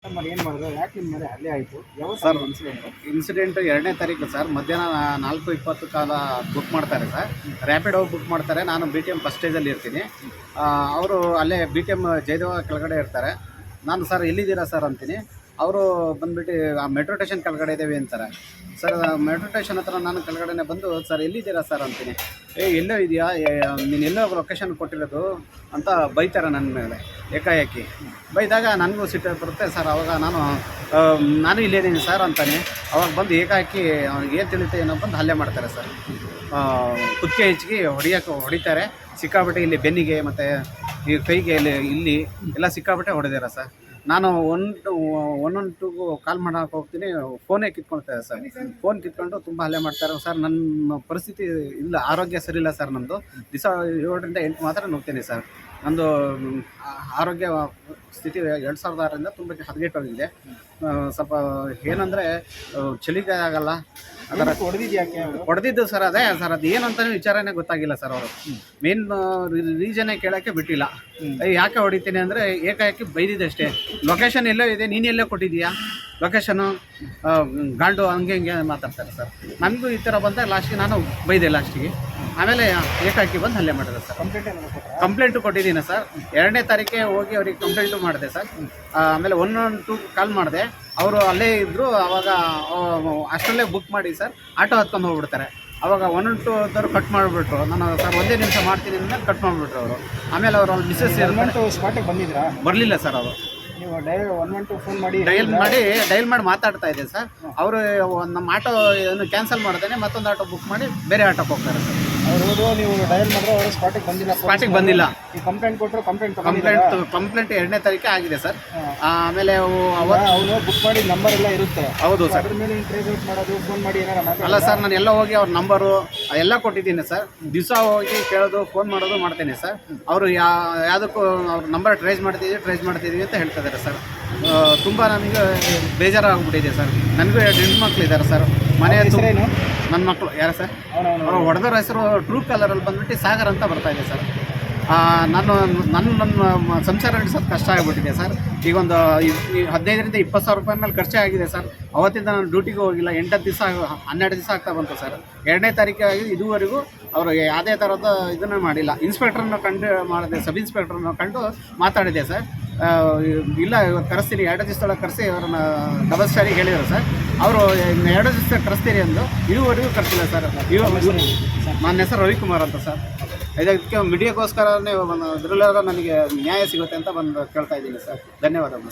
ಏನು ಮಾಡಿದ್ರು ಯಾಕೆ ನಿಮ್ಮ ಮೇಲೆ ಹಲ್ಲೆ ಆಯಿತು ಯಾವ ಸರ್ ಇನ್ಸಿಡೆಂಟ್ 2ನೇ ತಾರೀಕು ಸರ್ ಮಧ್ಯಾಹ್ನ 4:20 ಕಾಲ ಬುಕ್ ಮಾಡ್ತಾರೆ ಸರ್. ರ್ಯಾಪಿಡ್ ಹೋಗಿ ಬುಕ್ ಮಾಡ್ತಾರೆ. ನಾನು BTM ಫಸ್ಟ್ ಸ್ಟೇಜಲ್ಲಿ ಇರ್ತೀನಿ. ಅವರು ಅಲ್ಲೇ BTM ಜಯದೇವ ಕೆಳಗಡೆ ಇರ್ತಾರೆ. ನಾನು ಸರ್ ಎಲ್ಲಿದ್ದೀರಾ ಸರ್ ಅಂತೀನಿ. ಅವರು ಬಂದುಬಿಟ್ಟು ಆ ಮೆಟ್ರೋ ಸ್ಟೇಷನ್ ಕೆಳಗಡೆ ಇದ್ದೇವೆ ಅಂತಾರೆ. ಸರ್ ಮೆಟ್ರೋ ಸ್ಟೇಷನ್ ಹತ್ರ ನಾನು ಕೆಳಗಡೆ ಬಂದು ಸರ್ ಎಲ್ಲಿದ್ದೀರಾ ಸರ್ ಅಂತೀನಿ. ಎಲ್ಲೋ ಇದೆಯಾ, ನೀನು ಎಲ್ಲೋ ಲೊಕೇಶನ್ ಕೊಟ್ಟಿರೋದು ಅಂತ ಬೈತಾರೆ ನನ್ನ ಮೇಲೆ ಏಕಾಏಕಿ. ಬೈದಾಗ ನನಗೂ ಸಿಟ್ಟು ಬರುತ್ತೆ ಸರ್. ಅವಾಗ ನಾನು ಇಲ್ಲೇದ್ದೀನಿ ಸರ್ ಅಂತಾನೆ. ಅವಾಗ ಬಂದು ಏಕಾಏಕಿ ಅವ್ನಿಗೆ ಏನು ತಿಳಿಯುತ್ತೆ ಏನೋ ಬಂದು ಹಲ್ಲೆ ಮಾಡ್ತಾರೆ ಸರ್. ಕುತ್ತಿಗೆ ಹೆಚ್ಚಿಗೆ ಹೊಡಿತಾರೆ ಸಿಕ್ಕಾಬಿಟ್ಟೆ. ಇಲ್ಲಿ ಬೆನ್ನಿಗೆ ಮತ್ತು ಈ ಕೈಗೆ ಇಲ್ಲಿ ಎಲ್ಲ ಸಿಕ್ಕಾಬಿಟ್ಟೆ ಹೊಡೆದಾರೆ ಸರ್. ನಾನು 112 ಕಾಲ್ ಮಾಡೋಕೆ ಹೋಗ್ತೀನಿ, ಫೋನೇ ಕಿತ್ಕೊಳ್ತಾರೆ ಸರ್. ಫೋನ್ ಕಿತ್ಕೊಂಡು ತುಂಬ ಹಲ್ಲೆ ಮಾಡ್ತಾರೆ ಸರ್. ನನ್ನ ಪರಿಸ್ಥಿತಿ ಇಲ್ಲ, ಆರೋಗ್ಯ ಸರಿ ಇಲ್ಲ ಸರ್. ನಮ್ಮದು ದಿವಸ 7ರಿಂದ 8 ಮಾತ್ರ ನುಗ್ತೀನಿ ಸರ್. ನಂದು ಆರೋಗ್ಯ ಸ್ಥಿತಿ 2006ರಿಂದ ತುಂಬ ಹದಗೆಟ್ಟೋಗಿದೆ. ಸ್ವಲ್ಪ ಏನಂದರೆ ಚಳಿಗೆ ಆಗಲ್ಲ. ಅದರ ಹೊಡೆದಿದ್ದು ಸರ್. ಅದೇ ಸರ್, ಅದು ಏನಂತಾನೆ ವಿಚಾರನೇ ಗೊತ್ತಾಗಿಲ್ಲ ಸರ್. ಅವರು ಮೇನ್ ರೀಸನ್ನೇ ಕೇಳೋಕ್ಕೆ ಬಿಟ್ಟಿಲ್ಲ. ಯಾಕೆ ಹೊಡಿತೀನಿ ಅಂದರೆ ಏಕಾಏಕಿ ಬೈದಿದ್ದಷ್ಟೇ. ಲೊಕೇಶನ್ ಎಲ್ಲೋ ಇದೆ, ನೀನು ಎಲ್ಲೋ ಕೊಟ್ಟಿದ್ದೀಯಾ ಲೊಕೇಶನು, ಗಾಂಡು ಹಂಗೆ ಹಿಂಗೆ ಮಾತಾಡ್ತಾರೆ ಸರ್. ನನಗೂ ಈ ಥರ ಬಂದಾಗ ಲಾಸ್ಟಿಗೆ ನಾನು ಬೈದೆ ಲಾಸ್ಟಿಗೆ. ಆಮೇಲೆ ಏಕಾಏಕಿ ಬಂದು ಹಲ್ಲೆ ಮಾಡಿದೆ ಸರ್. ಕಂಪ್ಲೇಂಟು ಕೊಟ್ಟಿದ್ದೀನಿ ಸರ್. 2ನೇ ತಾರೀಕೆ ಹೋಗಿ ಅವ್ರಿಗೆ ಕಂಪ್ಲೇಂಟು ಮಾಡಿದೆ ಸರ್. ಆಮೇಲೆ 112 ಕಾಲ್ ಮಾಡಿದೆ. ಅವರು ಅಲ್ಲೇ ಇದ್ದರು. ಆವಾಗ ಅಷ್ಟರಲ್ಲೇ ಬುಕ್ ಮಾಡಿ ಸರ್ ಆಟೋ ಹತ್ಕೊಂಡು ಹೋಗ್ಬಿಡ್ತಾರೆ. ಆವಾಗ 112 ಕಟ್ ಮಾಡಿಬಿಟ್ರು. ನಾನು ಸರ್ ಒಂದೇ ನಿಮಿಷ ಮಾಡ್ತೀನಿ ಅಂತ ಕಟ್ ಮಾಡಿಬಿಟ್ರು ಅವರು. ಆಮೇಲೆ ಅವರು ಅಲ್ಲಿ ಮಿಸ್ಸಸ್ ಸ್ಪಾಟಿಗೆ ಬಂದಿದ್ರಾ? ಬರಲಿಲ್ಲ ಸರ್. ಅವರು ನೀವು 112 ಫೋನ್ ಮಾಡಿ ಡೈಲ್ ಮಾಡಿ ಮಾತಾಡ್ತಾ ಇದ್ದೆ ಸರ್. ಅವರು ನಮ್ಮ ಆಟೋ ಏನು ಕ್ಯಾನ್ಸಲ್ ಮಾಡ್ದೇನೆ ಮತ್ತೊಂದು ಆಟೋ ಬುಕ್ ಮಾಡಿ ಬೇರೆ ಆಟೋಕ್ಕೆ ಹೋಗ್ತಾರೆ ಸರ್. ಅವರು ನೀವು ಡಯಲ್ ಮಾಡಿದ್ರೆ ಅವರು ಸ್ಪಾಟಿಗೆ ಬಂದಿಲ್ಲ. ಈ ಕಂಪ್ಲೇಂಟ್ ಕೊಟ್ಟರು. ಕಂಪ್ಲೇಂಟ್ 2ನೇ ತಾರೀಕೆ ಆಗಿದೆ ಸರ್. ಆಮೇಲೆ ಅವನು ಬುಕ್ ಮಾಡಿ ನಂಬರ್ ಎಲ್ಲ ಇರುತ್ತೆ. ಹೌದು ಸರ್. ಅದ್ರ ಮೇಲೆ ಟ್ರೇಸ್ ಔಟ್ ಮಾಡೋದು, ಫೋನ್ ಮಾಡಿ ಏನಾರ ಅಲ್ಲ ಸರ್, ನಾನು ಎಲ್ಲ ಹೋಗಿ ಅವ್ರ ನಂಬರು ಎಲ್ಲ ಕೊಟ್ಟಿದ್ದೀನಿ ಸರ್. ದಿವಸ ಹೋಗಿ ಕೇಳೋದು, ಫೋನ್ ಮಾಡೋದು ಮಾಡ್ತೇನೆ ಸರ್. ಅವರು ಯಾವುದಕ್ಕೂ ಅವ್ರ ನಂಬರ್ ಟ್ರೇಸ್ ಮಾಡ್ತಿದ್ದೀವಿ ಅಂತ ಹೇಳ್ತಾ ಇದ್ದಾರೆ ಸರ್. ತುಂಬ ನನಗೆ ಬೇಜಾರಾಗ್ಬಿಟ್ಟಿದೆ ಸರ್. ನನಗೂ 2 ಹೆಣ್ಮಕ್ಳಿದ್ದಾರೆ ಸರ್. ಮನೆ ಹೆಸರೇನು? ನನ್ನ ಮಕ್ಕಳು ಯಾರು ಸರ್? ಅವ್ರು ಹೊಡೆದವ್ರ ಹೆಸರು ಟ್ರೂ ಕಲರಲ್ಲಿ ಬಂದುಬಿಟ್ಟು ಸಾಗರ್ ಅಂತ ಬರ್ತಾಯಿದೆ ಸರ್. ನನ್ನ ಸಂಸಾರ ನಡೆಸೋದು ಕಷ್ಟ ಆಗಿಬಿಟ್ಟಿದೆ ಸರ್. ಈಗ ಒಂದು 15ರಿಂದ 20 ಸಾವಿರ ರೂಪಾಯಿ ಮೇಲೆ ಖರ್ಚೇ ಆಗಿದೆ ಸರ್. ಅವತ್ತಿಂದ ನಾನು ಡ್ಯೂಟಿಗೆ ಹೋಗಿಲ್ಲ. 8 ದಿವಸ 12 ದಿವಸ ಆಗ್ತಾ ಬಂತು ಸರ್. 2ನೇ ತಾರೀಕಾಗಿ ಇದುವರೆಗೂ ಅವರು ಯಾವುದೇ ಥರದ ಇದನ್ನು ಮಾಡಿಲ್ಲ. ಇನ್ಸ್ಪೆಕ್ಟ್ರನ್ನ ಮಾಡಿದೆ, ಸಬ್ ಇನ್ಸ್ಪೆಕ್ಟ್ರನ್ನ ಕಂಡು ಮಾತಾಡಿದೆ ಸರ್. ಇಲ್ಲ ಇವತ್ತು ಕರೆಸ್ತೀನಿ, 2 ದಿವಸದೊಳಗೆ ಕರೆಸಿ ಅವ್ರನ್ನ ಡಬಲ್ ಸ್ಟಾರಿಗೆ ಹೇಳಿದರು ಸರ್. ಅವರು 2 ದಿವಸ ಕರೆಸ್ತೀರಿ ಅಂದು ಇದುವರೆಗೂ ಕರೆಸಿಲ್ಲ ಸರ್. ನನ್ನ ಹೆಸರು ರವಿಕುಮಾರ್ ಅಂತ ಸರ್. ಇದಕ್ಕೆ ಮೀಡಿಯಾಗೋಸ್ಕರನೇ ಇದರಲ್ಲಾದ್ರೂ ನನಗೆ ನ್ಯಾಯ ಸಿಗುತ್ತೆ ಅಂತ ಬಂದು ಕೇಳ್ತಾ ಇದ್ದೀನಿ ಸರ್. ಧನ್ಯವಾದಗಳು.